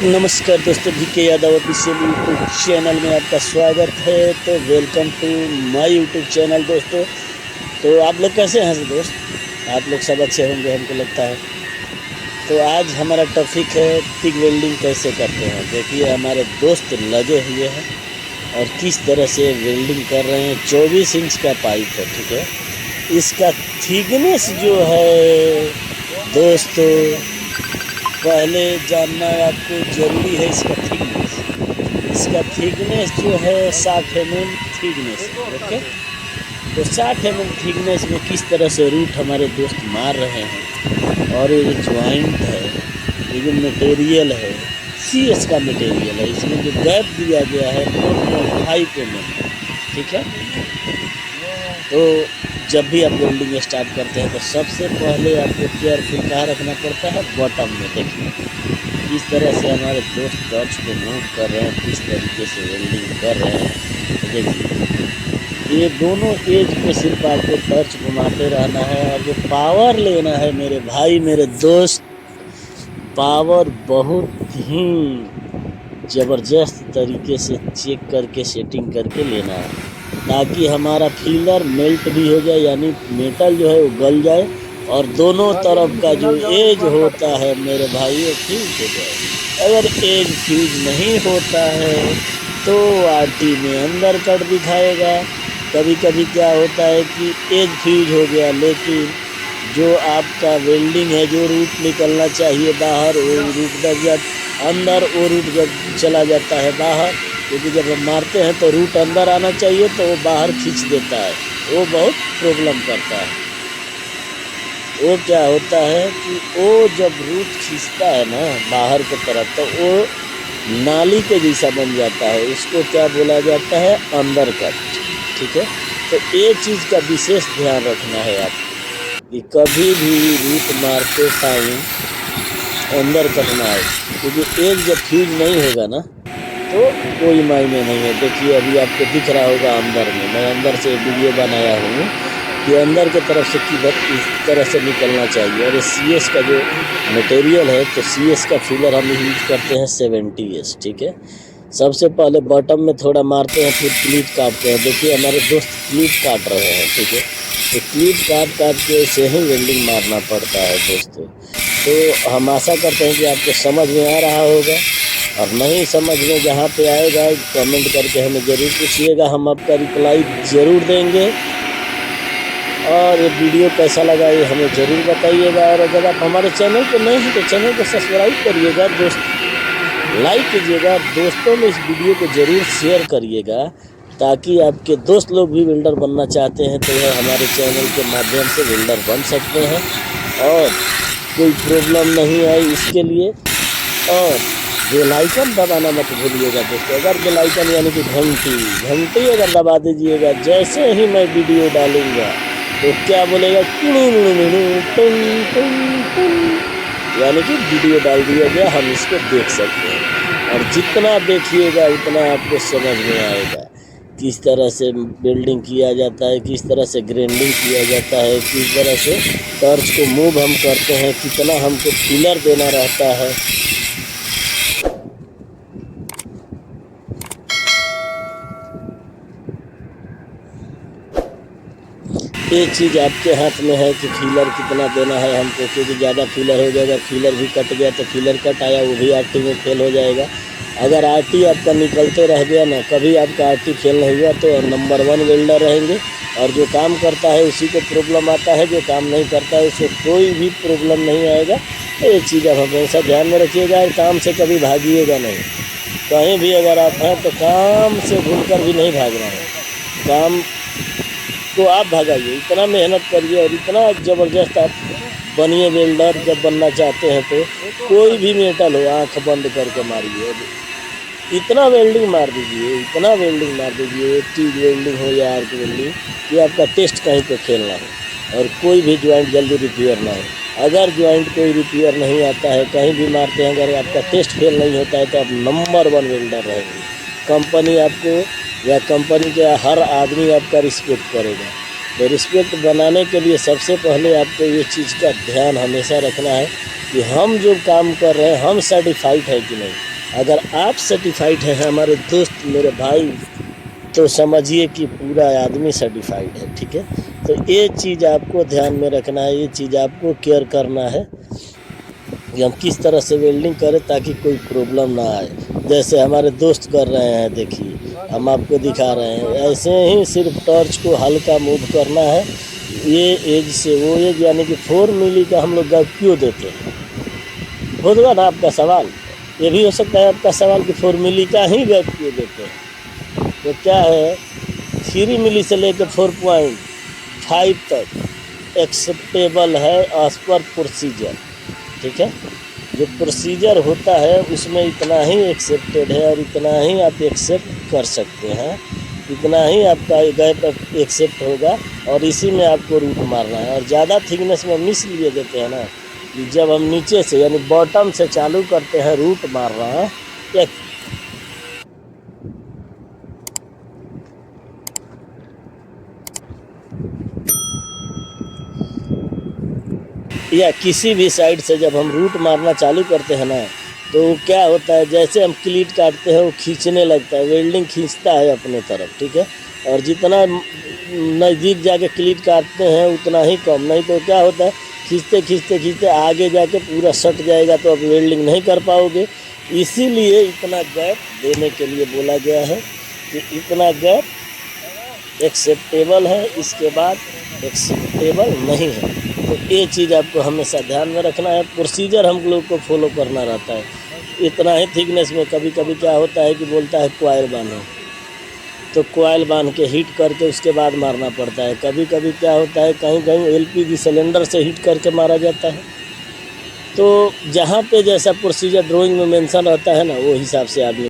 नमस्कार दोस्तों, VK Yadav official YouTube channel में आपका स्वागत है। तो welcome to my YouTube channel दोस्तों। तो आप लोग कैसे हैं दोस्त? आप लोग सब अच्छे होंगे हमको लगता है। तो आज हमारा टॉपिक है टिक वेल्डिंग कैसे करते हैं। देखिए हमारे दोस्त लगे हुए हैं और किस तरह से वेल्डिंग कर रहे हैं। 24 इंच का पाइप है, ठीक है। इसका थिकनेस जो है दोस्तों, पहले जानना आपको ज़रूरी है। इसका थिकनेस जो है 60 mm थिकनेस है, ओके। तो 60 mm थिकनेस में किस तरह से रूट हमारे दोस्त मार रहे हैं। और ये जो ज्वाइंट है, ये जो मटेरियल है CS का मटेरियल है। इसमें जो गैप दिया गया है 4.5 mm, ठीक है। तो जब भी आप वेल्डिंग स्टार्ट करते हैं तो सबसे पहले आपको केयरफुल कहाँ रखना पड़ता है, बॉटम में। देखिए किस तरह से हमारे दोस्त टॉर्च को मूव कर रहे हैं, किस तरीके से वेल्डिंग कर रहे हैं। तो देखिए ये दोनों एज पे सिर्फ आपको टॉर्च घुमाते रहना है और जो पावर लेना है मेरे भाई मेरे दोस्त, पावर बहुत ही ज़बरदस्त तरीके से चेक करके सेटिंग करके लेना है, ताकि हमारा फीलर मेल्ट भी हो जाए, यानी मेटल जो है वो गल जाए और दोनों तरफ का जो एज होता है मेरे भाई वो फ्यूज हो जाए। अगर एज फ्यूज नहीं होता है तो RT में अंदर कट दिखाएगा। कभी कभी क्या होता है कि एज फ्यूज हो गया, लेकिन जो आपका वेल्डिंग है, जो रूट निकलना चाहिए बाहर, वो रूट दब जाता अंदर, वो रूट जब चला जाता है बाहर, क्योंकि जब हम मारते हैं तो रूट अंदर आना चाहिए तो वो बाहर खींच देता है। वो बहुत प्रॉब्लम करता है। वो क्या होता है कि वो जब रूट खींचता है ना बाहर की तरफ, तो वो नाली के जैसा बन जाता है। उसको क्या बोला जाता है, अंदर कट, ठीक है। तो ये चीज़ का विशेष ध्यान रखना है आपको कि कभी भी रूट मारते टाइम अंदर कटना है, क्योंकि एक जब फ्यूज नहीं होगा ना तो कोई मायने नहीं है। देखिए अभी आपको दिख रहा होगा अंदर में, मैं अंदर से वीडियो बनाया हूँ कि अंदर के तरफ से किधर इस तरह से निकलना चाहिए। और CS का जो मटेरियल है, तो CS का फीलर हम यूज करते हैं 70S, ठीक है। सबसे पहले बॉटम में थोड़ा मारते हैं, फिर क्लीट काटते हैं। देखिए हमारे दोस्त क्लीट काट रहे हैं, ठीक है। तो क्लीट काट के ऐसे ही वेल्डिंग मारना पड़ता है दोस्तों। तो हम आशा करते हैं कि आपको समझ में आ रहा होगा, और नहीं समझ में जहाँ पे आएगा कमेंट करके हमें ज़रूर पूछिएगा, हम आपका रिप्लाई ज़रूर देंगे। और ये वीडियो कैसा लगा ये हमें ज़रूर बताइएगा। और अगर आप हमारे चैनल पर नए हैं तो चैनल को सब्सक्राइब करिएगा, दोस्त लाइक कीजिएगा, दोस्तों में इस वीडियो को ज़रूर शेयर करिएगा, ताकि आपके दोस्त लोग भी वेल्डर बनना चाहते हैं तो यह हमारे चैनल के माध्यम से वेल्डर बन सकते हैं और कोई प्रॉब्लम नहीं आई इसके लिए। और बेल आइकन दबाना मत भूलिएगा दोस्तों। अगर बेल आइकन यानी कि घंटी अगर दबा दीजिएगा, जैसे ही मैं वीडियो डालूँगा तो क्या बोलेगा, यानी कि वीडियो डाल दिया गया, हम इसको देख सकते हैं। और जितना देखिएगा उतना आपको समझ में आएगा किस तरह से वेल्डिंग किया जाता है, किस तरह से ग्राइंडिंग किया जाता है, किस तरह से टॉर्च को मूव हम करते हैं, कितना हमको फीलर देना रहता है। ये चीज़ आपके हाथ में है कि फीलर कितना देना है हमको, क्योंकि ज़्यादा फीलर हो जाएगा, फीलर भी कट गया तो फीलर कट आया वो भी RT में फेल हो जाएगा। अगर RT आपका निकलते रह गया ना, कभी आपका RT फेल नहीं हुआ तो नंबर 1 वेल्डर रहेंगे। और जो काम करता है उसी को प्रॉब्लम आता है, जो काम नहीं करता है उसको कोई भी प्रॉब्लम नहीं आएगा। तो ये चीज़ आप हमेशा ध्यान में रखिएगा। काम से कभी भागिएगा नहीं। कहीं भी अगर आप हैं तो काम से भूलकर भी नहीं भागना है। काम तो आप भगाइए, इतना मेहनत करिए और इतना ज़बरदस्त आप बनिए वेल्डर। जब बनना चाहते हैं तो कोई भी मेटल हो आंख बंद करके मारिए, इतना वेल्डिंग मार दीजिए, इतना वेल्डिंग मार दीजिए, टीज वेल्डिंग हो या आर्क वेल्डिंग, कि आपका टेस्ट कहीं पे फेल ना हो और कोई भी ज्वाइंट जल्दी रिपेयर ना हो। अगर ज्वाइंट कोई रिपेयर नहीं आता है, कहीं भी मारते हैं, अगर आपका टेस्ट फेल नहीं होता है तो आप नंबर 1 वेल्डर रहेंगे। कंपनी आपको या कंपनी के हर आदमी आपका रिस्पेक्ट करेगा। तो रिस्पेक्ट बनाने के लिए सबसे पहले आपको ये चीज़ का ध्यान हमेशा रखना है कि हम जो काम कर रहे हैं हम सर्टिफाइड है कि नहीं। अगर आप सर्टिफाइड हैं हमारे दोस्त मेरे भाई, तो समझिए कि पूरा आदमी सर्टिफाइड है। ठीक है, तो ये चीज़ आपको ध्यान में रखना है, ये चीज़ आपको केयर करना है कि हम किस तरह से वेल्डिंग करें ताकि कोई प्रॉब्लम ना आए। जैसे हमारे दोस्त कर रहे हैं, देखिए हम आपको दिखा रहे हैं, ऐसे ही सिर्फ टॉर्च को हल्का मूव करना है। ये एज से वो एज, यानी कि 4 मिली का हम लोग गैप क्यों देते हैं, होगा ना आपका सवाल। ये भी हो सकता है आपका सवाल कि 4 मिली का ही गैप क्यों देते हैं। तो क्या है, 3 मिली से लेकर 4.5 तक एक्सेप्टेबल है एज पर प्रोसीजर। ठीक है, जो प्रोसीजर होता है उसमें इतना ही एक्सेप्टेड है और इतना ही आप एक्सेप्ट कर सकते हैं, इतना ही आपका गैप एक्सेप्ट होगा और इसी में आपको रूट मारना है। और ज़्यादा थिकनेस में हम इसलिए देते हैं ना कि जब हम नीचे से यानी बॉटम से चालू करते हैं रूट मारना है या किसी भी साइड से जब हम रूट मारना चालू करते हैं ना, तो क्या होता है, जैसे हम क्लीट काटते हैं वो खींचने लगता है, वेल्डिंग खींचता है अपने तरफ। ठीक है, और जितना नज़दीक जाके क्लीट काटते हैं उतना ही कम, नहीं तो क्या होता है, खींचते खींचते खींचते आगे जाके पूरा सट जाएगा तो अब वेल्डिंग नहीं कर पाओगे। इसीलिए इतना गैप देने के लिए बोला गया है कि इतना गैप एक्सेप्टेबल है, इसके बाद एक्सेप्टेबल नहीं है। तो ये चीज़ आपको हमेशा ध्यान में रखना है, प्रोसीजर हम लोग को फॉलो करना रहता है। इतना ही थिकनेस में कभी कभी क्या होता है कि बोलता है कॉइल बांधो, तो कॉइल बांध के हीट करके उसके बाद मारना पड़ता है। कभी कभी क्या होता है, कहीं कहीं एलपीजी सिलेंडर से हीट करके मारा जाता है। तो जहाँ पे जैसा प्रोसीजर ड्राइंग में मेंशन रहता है ना, वो हिसाब से आदमी